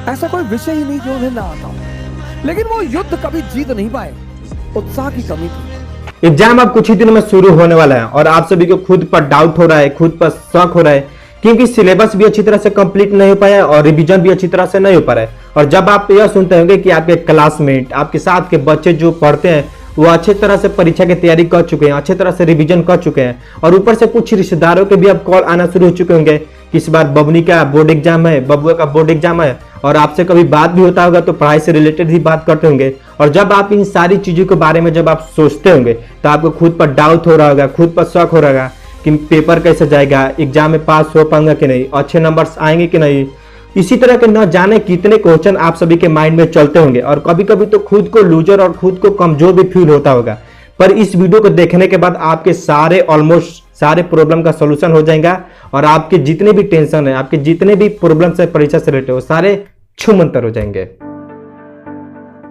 ऐसा कोई विषय ही नहीं जो उन्हें ना आता हो, लेकिन वो युद्ध कभी जीत नहीं पाए। उत्साह की कमी थी। एग्जाम अब कुछ ही दिनों में शुरू होने वाला है और आप सभी को खुद पर डाउट हो रहा है, खुद पर शक हो रहा है, क्योंकि सिलेबस भी अच्छी तरह से कंप्लीट नहीं हो पाया और रिवीजन भी अच्छी तरह से नहीं हो पा रहा है। और जब आप यह सुनते होंगे कि आपके क्लासमेट, आपके साथ के बच्चे जो पढ़ते हैं वो अच्छे तरह से परीक्षा की तैयारी कर चुके हैं, अच्छे तरह से रिवीजन कर चुके हैं, और ऊपर से कुछ रिश्तेदारों के भी अब कॉल आना शुरू हो चुके होंगे कि इस बार बबनी का बोर्ड एग्जाम है, बबुआ का बोर्ड एग्जाम है, और आपसे कभी बात भी होता होगा तो पढ़ाई से रिलेटेड ही बात करते होंगे। और जब आप इन सारी चीजों के बारे में जब आप सोचते होंगे तो आपको खुद पर डाउट हो रहा होगा, खुद पर शक हो रहा होगा कि पेपर कैसे जाएगा, एग्जाम में पास हो पाऊंगा कि नहीं, अच्छे नंबर्स आएंगे कि नहीं। इसी तरह के न जाने कितने क्वेश्चन आप सभी के माइंड में चलते होंगे और कभी कभी तो खुद को लूजर और खुद को कमजोर भी फील होता होगा। पर इस वीडियो को देखने के बाद आपके सारे ऑलमोस्ट सारे प्रॉब्लम का सॉल्यूशन हो जाएगा और आपके जितने भी टेंशन है, आपके जितने भी प्रॉब्लम है परीक्षा से रिलेटेड, वो सारे छूमंतर हो जाएंगे।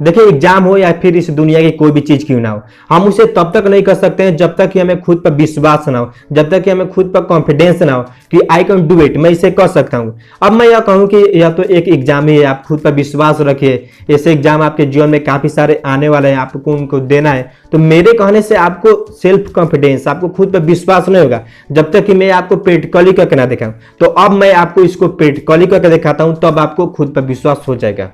देखिए, एग्जाम हो या फिर इस दुनिया की कोई भी चीज क्यों ना हो, हम उसे तब तक नहीं कर सकते हैं जब तक कि हमें खुद पर विश्वास ना हो, जब तक कि हमें खुद पर कॉन्फिडेंस ना हो कि आई कैन डू इट, मैं इसे कर सकता हूं। अब मैं यह कहूं कि यह तो एक एग्जाम ही है, आप खुद पर विश्वास रखिए। ऐसे एग्जाम आपके जीवन में काफी सारे आने वाले हैं, आपको उनको देना है। तो मेरे कहने से आपको सेल्फ कॉन्फिडेंस, आपको खुद पर विश्वास नहीं होगा जब तक कि मैं आपको प्रैक्टिकली करके ना दिखाऊं। तो अब मैं आपको इसको प्रैक्टिकली करके दिखाता हूं, तब आपको खुद पर विश्वास हो जाएगा।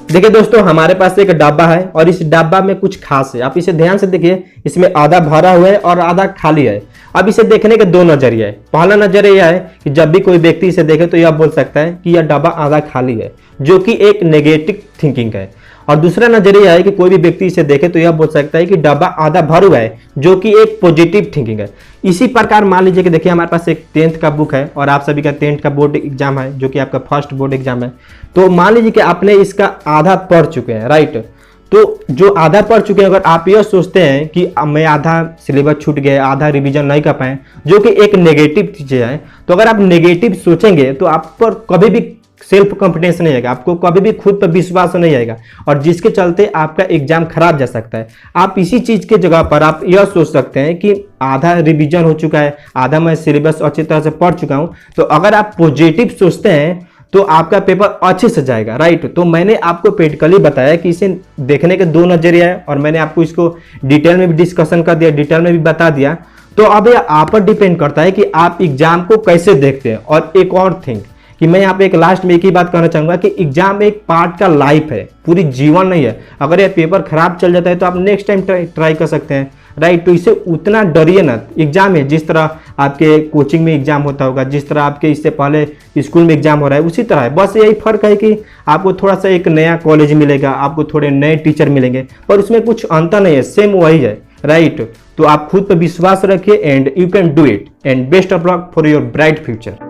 देखिए दोस्तों, हमारे पास एक डब्बा है और इस डब्बा में कुछ खास है। आप इसे ध्यान से देखिए, इसमें आधा भरा हुआ है और आधा खाली है। अब इसे देखने के दो नजरिया है। पहला नजरिया यह है कि जब भी कोई व्यक्ति इसे देखे तो यह बोल सकता है कि यह डब्बा आधा खाली है, जो कि एक नेगेटिव थिंकिंग है। और दूसरा नजरिया है कि कोई भी व्यक्ति इसे देखे तो यह बोल सकता है कि डब्बा आधा भरा हुआ है, जो कि एक पॉजिटिव थिंकिंग है। इसी प्रकार मान लीजिए कि देखिए, हमारे पास एक 10th का बुक है और आप सभी का 10th का बोर्ड एग्जाम है, जो कि आपका फर्स्ट बोर्ड एग्जाम है। तो मान लीजिए कि आपने इसका आधा पढ़ चुके हैं, राइट। तो जो आधा पढ़ चुके हैं, अगर आप यह सोचते हैं कि मैं आधा सिलेबस छूट गया, आधा रिवीजन नहीं कर पाए, जो कि एक नेगेटिव चीज है, तो अगर आप नेगेटिव सोचेंगे तो आप पर कभी भी सेल्फ कॉन्फिडेंस नहीं आएगा, आपको कभी भी खुद पर विश्वास नहीं आएगा, और जिसके चलते आपका एग्जाम खराब जा सकता है। आप इसी चीज के जगह पर आप यह सोच सकते हैं कि आधा रिवीजन हो चुका है, आधा मैं सिलेबस अच्छी तरह से पढ़ चुका हूं। तो अगर आप पॉजिटिव सोचते हैं तो आपका पेपर अच्छे से जाएगा, राइट। तो मैंने आपको प्रैक्टिकली बताया कि इसे देखने के दो नजरिया है और मैंने आपको इसको डिटेल में भी डिस्कशन कर दिया, डिटेल में भी बता दिया। तो अब यह आप पर डिपेंड करता है कि आप एग्जाम को कैसे देखते हैं। और एक और थिंग कि मैं यहाँ पे एक लास्ट में एक ही बात कहना चाहूंगा कि एग्जाम एक पार्ट का लाइफ है, पूरी जीवन नहीं है। अगर यह पेपर खराब चल जाता है तो आप नेक्स्ट टाइम ट्राई कर सकते हैं, राइट। तो इसे उतना डरिए ना। एग्जाम है, जिस तरह आपके कोचिंग में एग्जाम होता होगा, जिस तरह आपके इससे पहले स्कूल में एग्जाम हो रहा है, उसी तरह है। बस यही फर्क है कि आपको थोड़ा सा एक नया कॉलेज मिलेगा, आपको थोड़े नए टीचर मिलेंगे, पर उसमें कुछ अंतर नहीं है, सेम वही है, राइट। तो आप खुद पर विश्वास रखिए and you can do it, and best of luck for your bright future.